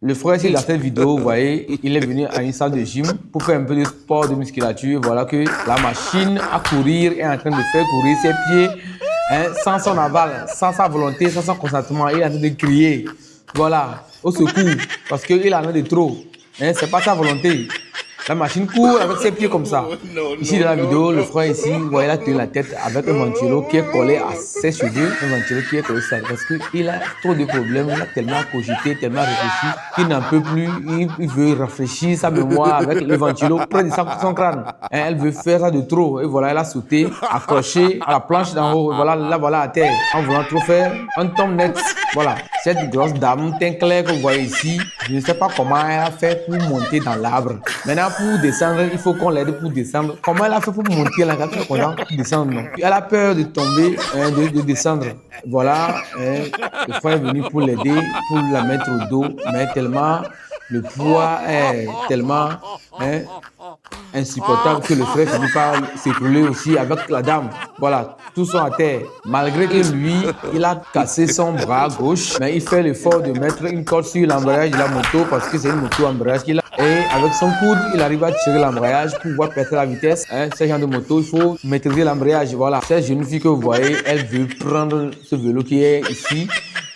Le frère ici dans cette vidéo, vous voyez, il est venu à une salle de gym pour faire un peu de sport, de musculature. Voilà que la machine à courir est en train de faire courir ses pieds sans son aval, sans sa volonté, sans son consentement. Il est en train de crier. Voilà, au secours, parce qu'il en a de trop. C'est pas sa volonté. La machine court avec ses pieds comme ça. Ici dans la vidéo, le frère ici, vous voyez, il a tenu la tête avec un ventilo qui est collé à ses cheveux. Un ventilo qui est collé à ça. Parce qu'il a trop de problèmes. Il a tellement cogité, tellement réfléchi qu'il n'en peut plus. Il veut rafraîchir sa mémoire avec le ventilo près de son crâne. Elle veut faire ça de trop. Et voilà, elle a sauté, accroché à la planche d'en haut. Et voilà, là, voilà à terre. En voulant trop faire, on tombe net. Voilà. Cette grosse dame, teint clair que vous voyez ici, je ne sais pas comment elle a fait pour monter dans l'arbre. Maintenant, pour descendre, il faut qu'on l'aide pour descendre. Comment elle a fait pour monter là, pour descendre, non? Elle a peur de tomber, de descendre. Voilà, le frère est venu pour l'aider, pour la mettre au dos, mais tellement le poids est tellement insupportable que le frère finit par s'écrouler aussi avec la dame. Voilà, tous sont à terre. Malgré que lui, il a cassé son bras gauche, mais il fait l'effort de mettre une corde sur l'embrayage de la moto parce que c'est une moto embrayage qu'il a. Et avec son coude, il arrive à tirer l'embrayage pour pouvoir perdre la vitesse. Ce genre de moto, il faut maîtriser l'embrayage. Voilà, cette jeune fille que vous voyez, elle veut prendre ce vélo qui est ici.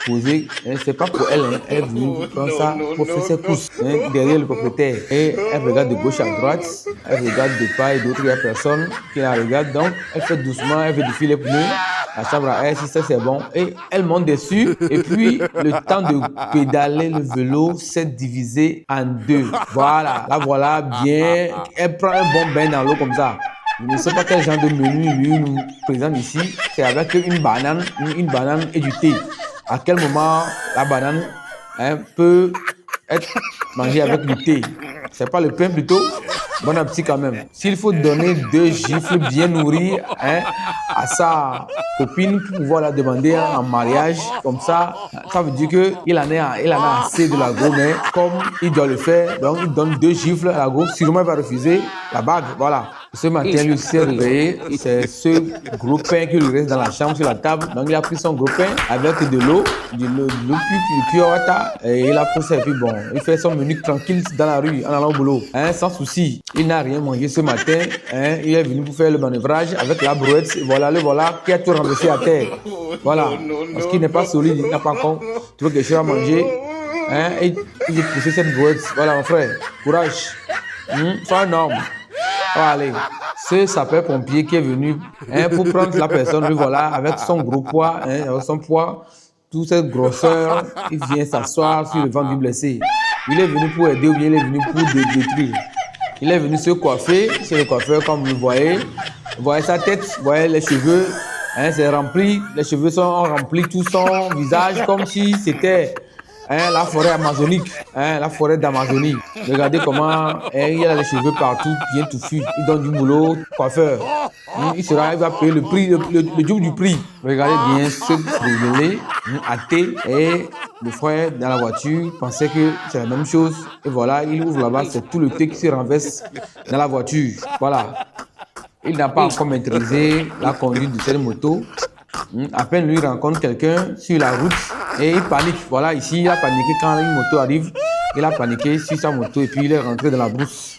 Posé, c'est pas pour elle, elle veut prendre ça pour faire ses courses derrière le propriétaire. Et elle regarde de gauche à droite, elle regarde de part et d'autre, il n'y a personne qui la regarde. Donc, elle fait doucement, elle fait défiler les pneus, la chambre à air, si ça c'est bon. Et elle monte dessus. Et puis, le temps de pédaler le vélo s'est divisé en deux. Voilà, là voilà, bien. Elle prend un bon bain dans l'eau comme ça. Je ne sais pas quel genre de menu lui nous présente ici. C'est avec une banane et du thé. À quel moment la banane peut être mangée avec du thé? C'est pas le pain plutôt? Bon appétit quand même. S'il faut donner 2 gifles bien nourries à sa copine pour pouvoir la demander en mariage, comme ça veut dire qu'il en a assez de la go, mais comme il doit le faire, donc il donne 2 gifles à la go. Sûrement il va refuser la bague. Voilà. Ce matin, lui s'est réveillé, c'est ce gros pain qui lui reste dans la chambre sur la table. Donc il a pris son gros pain avec de l'eau, du pure water, et il a pris ça. Et puis bon, il fait son menu tranquille dans la rue en allant au boulot, sans souci. Il n'a rien mangé ce matin. Il est venu pour faire le manœuvrage avec la brouette. Voilà, le voilà qui a tout renversé à terre. Voilà, parce qu'il n'est pas solide, il n'a pas encore trouvé quelque chose à manger. Et il a poussé cette brouette. Voilà, mon frère, courage. Sois un homme. Allez, ce sapeur-pompier qui est venu pour prendre la personne, lui voilà, avec son gros poids, avec son poids, toute cette grosseur, il vient s'asseoir sur le ventre du blessé. Il est venu pour aider ou bien il est venu pour détruire. Il est venu se coiffer, c'est le coiffeur comme vous le voyez. Vous voyez sa tête, vous voyez les cheveux, c'est rempli, les cheveux sont remplis, tout son visage comme si c'était la forêt amazonique, la forêt d'Amazonie. Regardez comment il a les cheveux partout, bien touffus. Il donne du boulot, coiffeur. Il va payer le prix, le double du prix. Regardez bien ce brûlé, athée, et le frère dans la voiture pensait que c'est la même chose. Et voilà, il ouvre là-bas, c'est tout le thé qui se renverse dans la voiture. Voilà. Il n'a pas encore maîtrisé la conduite de cette moto. À peine lui rencontre quelqu'un sur la route et il panique. Voilà, ici, il a paniqué quand une moto arrive. Il a paniqué sur sa moto et puis il est rentré dans la brousse.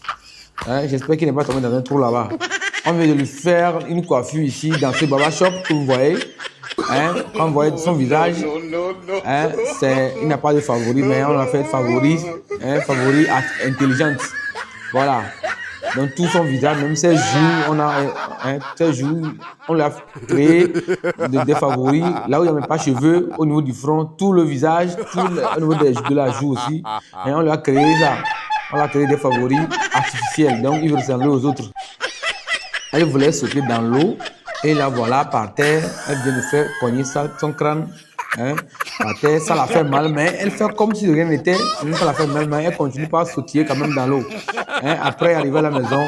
J'espère qu'il n'est pas tombé dans un trou là-bas. On vient de lui faire une coiffure ici dans ce baba shop que vous voyez. Quand vous voyez son visage, il n'a pas de favori, mais on a fait favori intelligente. Voilà. Donc tout son visage, même ses joues, on lui a créé des favoris. Là où il n'y a même pas de cheveux, au niveau du front, tout le visage, au niveau de la joue aussi. Et on lui a créé ça. On a créé des favoris artificiels. Donc il veut ressembler aux autres. Elle voulait sauter dans l'eau. Et là voilà, par terre, elle vient de faire cogner son crâne. Par terre, ça la fait mal, mais elle fait comme si rien n'était. Ça la fait mal, mais elle continue pas à sautiller quand même dans l'eau. Après, arriver à la maison,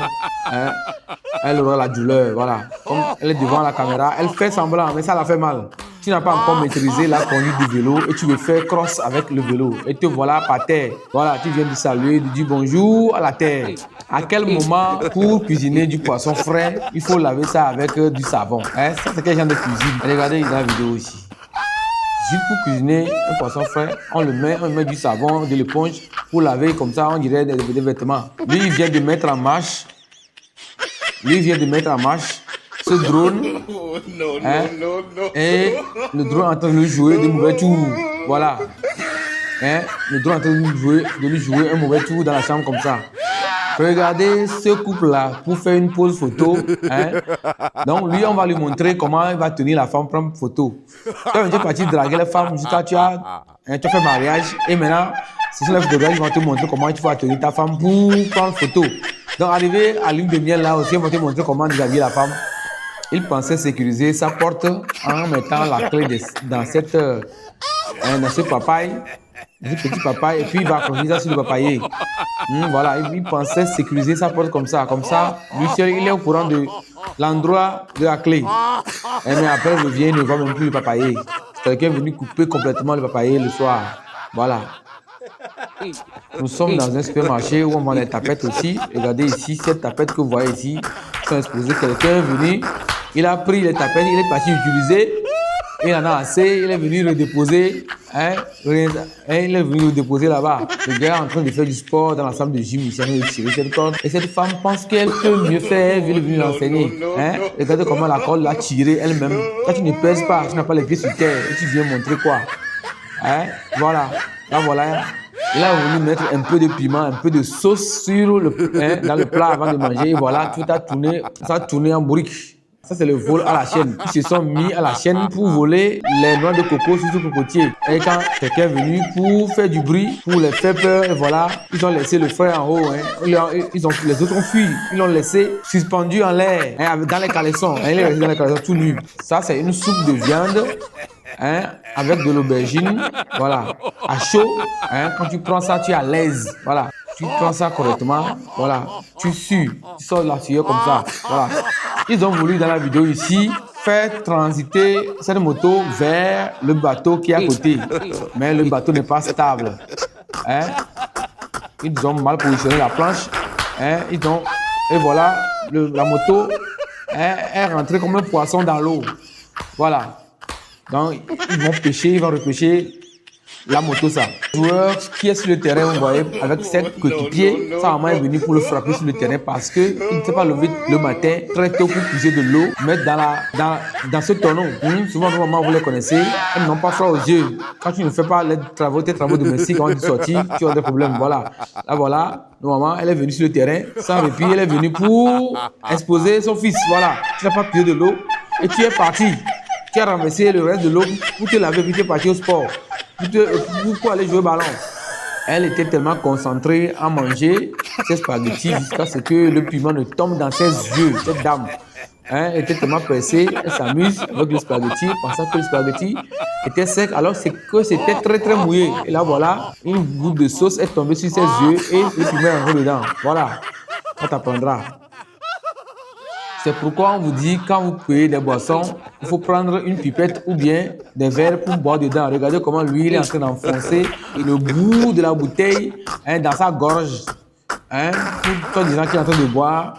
elle aura la douleur. Voilà. Comme elle est devant la caméra, elle fait semblant, mais ça la fait mal. Tu n'as pas encore maîtrisé la conduite du vélo et tu veux faire cross avec le vélo. Et te voilà par terre. Voilà, tu viens de saluer, de dire bonjour à la terre. À quel moment, pour cuisiner du poisson frais, il faut laver ça avec du savon? Ça, c'est quel genre de cuisine? Regardez dans la vidéo ici. Juste pour cuisiner un poisson frais, on met du savon, de l'éponge pour laver comme ça, on dirait des vêtements. Lui, il vient de mettre en marche. Ce drone. Et le drone est en train de lui jouer de mauvais tours. Voilà. Le drone est en train de lui jouer un mauvais tour dans la chambre comme ça. Regardez ce couple-là pour faire une pause photo. Donc, lui, on va lui montrer comment il va tenir la femme prendre photo. Toi, tu es parti draguer la femme jusqu'à tu as fait mariage. Et maintenant, ce sont les photographes qui vont te montrer comment tu vas tenir ta femme pour prendre photo. Donc, arrivé à l'une de miel là aussi, on va te montrer comment déshabiller la femme. Il pensait sécuriser sa porte en mettant la clé dans ce papaye. Du petit papaye, et puis il va accrocher ça sur le papayer. Voilà, il pensait sécuriser sa porte comme ça. Comme ça, lui seul, il est au courant de l'endroit de la clé. Mais après, il revient, il ne voit même plus le papayer. C'est quelqu'un venu couper complètement le papayer le soir. Voilà. Nous sommes dans un supermarché où on vend des tapettes aussi. Regardez ici, cette tapette que vous voyez ici, sont exposées. Quelqu'un est venu, il a pris les tapettes, il est parti utiliser. Il en a assez, il est venu le déposer. Il est venu le déposer là-bas. Le gars est en train de faire du sport dans la salle de gym, il s'est de tirer cette corde. Et cette femme pense qu'elle peut mieux faire, elle est venue l'enseigner. Regardez comment la corde l'a tirée elle-même. Quand tu ne pèses pas, tu n'as pas les pieds sur terre, et tu viens montrer quoi. Voilà. Là, voilà. Il a voulu mettre un peu de piment, un peu de sauce sur dans le plat avant de manger. Et voilà, tout a tourné, ça a tourné en brique. Ça, c'est le vol à la chaîne. Ils se sont mis à la chaîne pour voler les noix de coco sur ce cocotier. Et quand quelqu'un est venu pour faire du bruit, pour les faire peur, et voilà, ils ont laissé le frère en haut. Les autres ont fui. Ils l'ont laissé suspendu en l'air, dans les caleçons. Il est resté dans les caleçons tout nu. Ça, c'est une soupe de viande. Avec de l'aubergine, voilà, à chaud. Quand tu prends ça, tu es à l'aise. Voilà. Tu prends ça correctement, voilà, tu sues, tu sors la sueur comme ça, voilà. Ils ont voulu dans la vidéo ici faire transiter cette moto vers le bateau qui est à côté, mais le bateau n'est pas stable. Ils ont mal positionné la planche, et voilà, la moto est rentrée comme un poisson dans l'eau, voilà. Donc ils vont pêcher, ils vont repêcher la moto, ça. Le joueur qui est sur le terrain, vous voyez, avec 7 coéquipiers, sa maman est venue pour le frapper sur le terrain parce qu'il ne s'est pas levé le matin très tôt pour puiser de l'eau, mettre dans ce tonneau. Souvent, nos mamans, vous les connaissez, elles n'ont pas froid aux yeux. Quand tu ne fais pas tes travaux domestiques avant de sortir, tu as des problèmes. Voilà. Là, voilà, nos mamans, elle est venue sur le terrain, sans répit, elle est venue pour exposer son fils. Voilà. Tu n'as pas puisé de l'eau et tu es parti. Tu as ramassé le reste de l'eau pour te laver, puis tu es parti au sport. Pour aller jouer au ballon. Elle était tellement concentrée à manger ses spaghettis jusqu'à ce que le piment ne tombe dans ses yeux, cette dame. Elle était tellement pressée, elle s'amuse avec le spaghetti, pensant que le spaghetti était sec, alors que c'était très très mouillé. Et là voilà, une goutte de sauce est tombée sur ses yeux et le piment est rentré dedans. Voilà, on t'apprendra. C'est pourquoi on vous dit, quand vous payez des boissons, il faut prendre une pipette ou bien des verres pour boire dedans. Regardez comment lui, il est en train d'enfoncer le bout de la bouteille dans sa gorge. Pour toi disant qu'il est en train de boire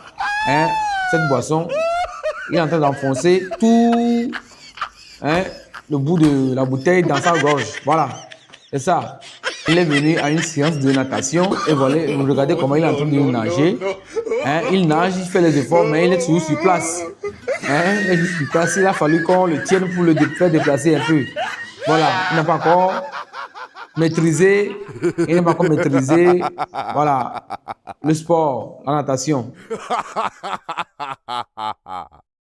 cette boisson, il est en train d'enfoncer tout le bout de la bouteille dans sa gorge. Voilà, c'est ça. Il est venu à une séance de natation et voilà, regardez comment il est en train de nager. Il nage, il fait les efforts, mais il est toujours sur place. Il est juste sur place. Il a fallu qu'on le tienne pour le faire déplacer un peu. Voilà, il n'a pas encore maîtrisé. Voilà, le sport, la natation.